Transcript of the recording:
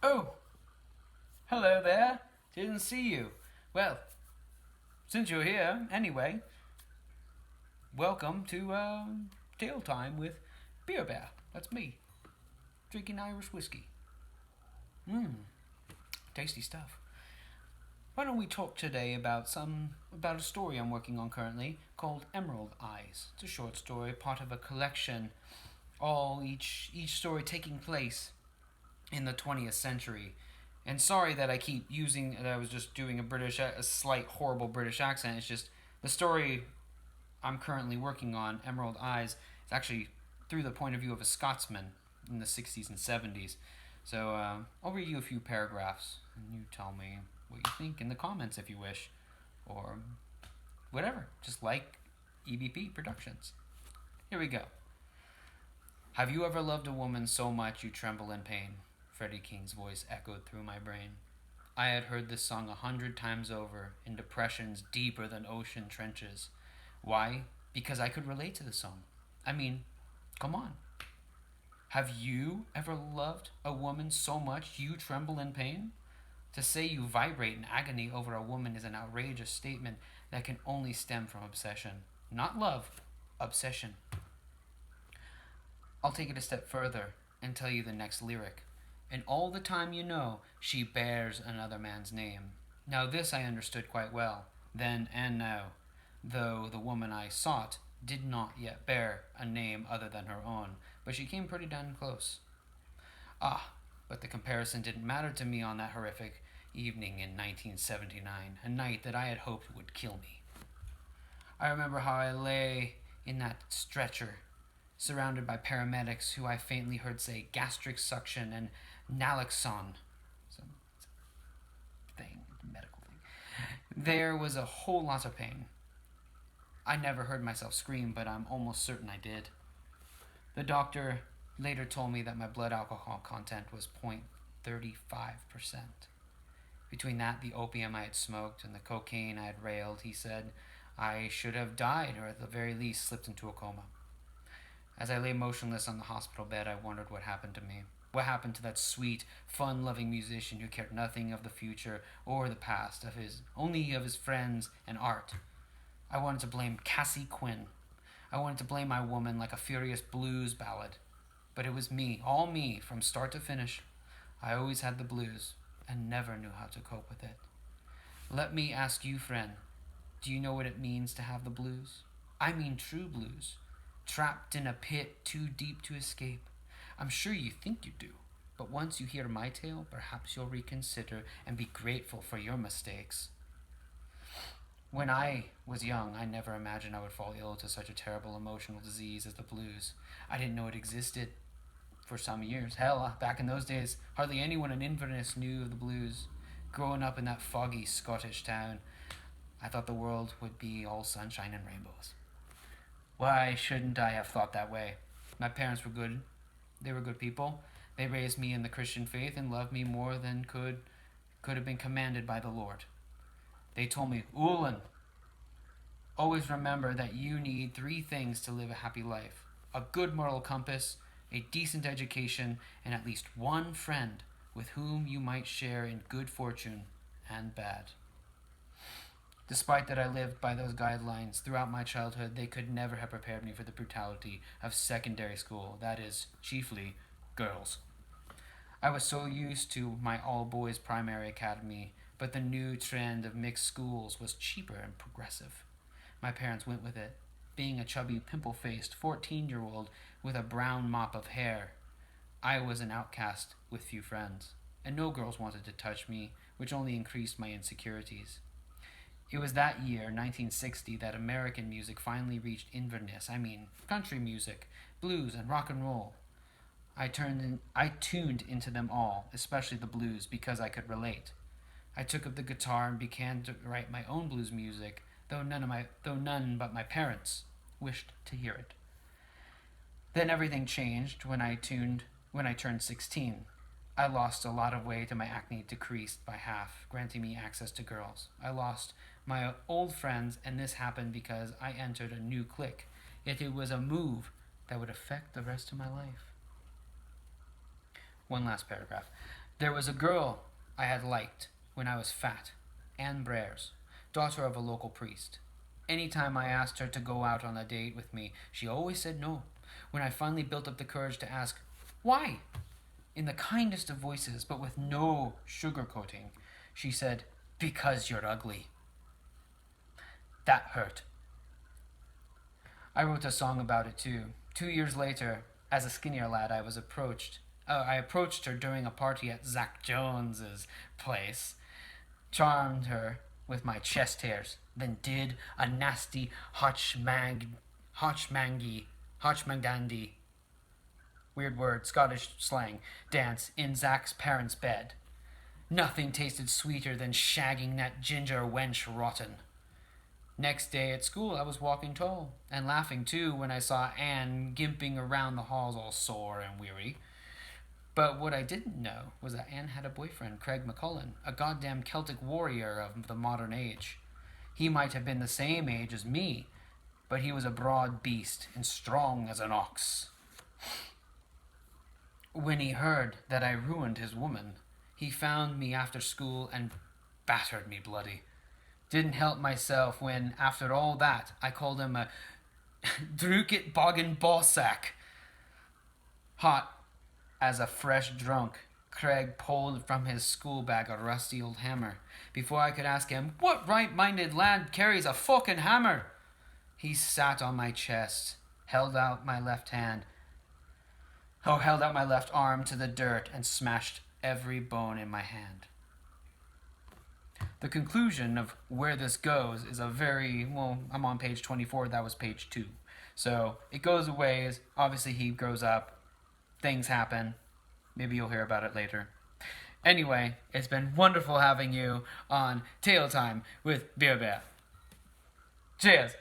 Oh, hello there. Didn't see you. Well, since you're here, anyway, welcome to Tale Time with JBier. That's me, drinking Irish whiskey. Mmm, tasty stuff. Why don't we talk today about a story I'm working on currently called Emerald Eyes. It's a short story, part of a collection, all each story taking place in the 20th century. And sorry that I keep using that I was just doing a slight horrible British accent. It's just the story I'm currently working on, Emerald Eyes, is actually through the point of view of a Scotsman in the 60s and 70s. So I'll read you a few paragraphs, and you tell me what you think in the comments if you wish, or whatever. Just like EBP Productions. Here we go. Have you ever loved a woman so much you tremble in pain? Freddie King's voice echoed through my brain. I had heard this song 100 times over, in depressions deeper than ocean trenches. Why? Because I could relate to the song. I mean, come on. Have you ever loved a woman so much you tremble in pain? To say you vibrate in agony over a woman is an outrageous statement that can only stem from obsession. Not love, obsession. I'll take it a step further and tell you the next lyric. And all the time you know, she bears another man's name. Now this I understood quite well, then and now, though the woman I sought did not yet bear a name other than her own, but she came pretty damn close. Ah, but the comparison didn't matter to me on that horrific evening in 1979, a night that I had hoped would kill me. I remember how I lay in that stretcher, surrounded by paramedics who I faintly heard say gastric suction and naloxone. Some thing, medical thing. There was a whole lot of pain. I never heard myself scream, but I'm almost certain I did. The doctor later told me that my blood alcohol content was 0.35%. Between that, the opium I had smoked, and the cocaine I had railed, he said I should have died, or at the very least slipped into a coma. As I lay motionless on the hospital bed, I wondered what happened to me. What happened to that sweet, fun-loving musician who cared nothing of the future or the past, only of his friends and art? I wanted to blame Cassie Quinn. I wanted to blame my woman like a furious blues ballad. But it was me, all me, from start to finish. I always had the blues and never knew how to cope with it. Let me ask you, friend, do you know what it means to have the blues? I mean true blues. Trapped in a pit too deep to escape. I'm sure you think you do, but once you hear my tale, perhaps you'll reconsider and be grateful for your mistakes. When I was young, I never imagined I would fall ill to such a terrible emotional disease as the blues. I didn't know it existed for some years. Hell, back in those days, hardly anyone in Inverness knew of the blues. Growing up in that foggy Scottish town, I thought the world would be all sunshine and rainbows. Why shouldn't I have thought that way? My parents were good. They were good people. They raised me in the Christian faith and loved me more than could have been commanded by the Lord. They told me, Ulan, always remember that you need 3 things to live a happy life. A good moral compass, a decent education, and at least one friend with whom you might share in good fortune and bad. Despite that I lived by those guidelines throughout my childhood, they could never have prepared me for the brutality of secondary school, that is, chiefly girls. I was so used to my all-boys primary academy, but the new trend of mixed schools was cheaper and progressive. My parents went with it, being a chubby, pimple-faced 14-year-old with a brown mop of hair. I was an outcast with few friends, and no girls wanted to touch me, which only increased my insecurities. It was that year, 1960, that American music finally reached Inverness. I mean, country music, blues, and rock and roll. I tuned into them all, especially the blues, because I could relate. I took up the guitar and began to write my own blues music, though none but my parents wished to hear it. Then everything changed when I turned 16. I lost a lot of weight and my acne decreased by half, granting me access to girls. I lost my old friends, and this happened because I entered a new clique. Yet it was a move that would affect the rest of my life. One last paragraph. There was a girl I had liked when I was fat, Anne Brares, daughter of a local priest. Any time I asked her to go out on a date with me, she always said no. When I finally built up the courage to ask, "Why?" in the kindest of voices, but with no sugarcoating, she said, "Because you're ugly." That hurt. I wrote a song about it too. 2 years later, as a skinnier lad, I approached her during a party at Zach Jones's place, charmed her with my chest hairs, then did a nasty hotchmandandy, weird word, Scottish slang, dance in Zach's parents' bed. Nothing tasted sweeter than shagging that ginger wench rotten. Next day at school, I was walking tall and laughing too when I saw Anne gimping around the halls all sore and weary. But what I didn't know was that Anne had a boyfriend, Craig McCullen, a goddamn Celtic warrior of the modern age. He might have been the same age as me, but he was a broad beast and strong as an ox. When he heard that I ruined his woman, he found me after school and battered me bloody. Didn't help myself when, after all that, I called him a Drukit Boggin Bossack. Hot as a fresh drunk, Craig pulled from his school bag a rusty old hammer. Before I could ask him, "What right-minded lad carries a fucking hammer?" he sat on my chest, held out my left arm to the dirt and smashed every bone in my hand. The conclusion of where this goes is I'm on page 24, that was page 2. So it goes a ways, obviously he grows up, things happen, maybe you'll hear about it later. Anyway, it's been wonderful having you on Tale Time with JBier. Cheers!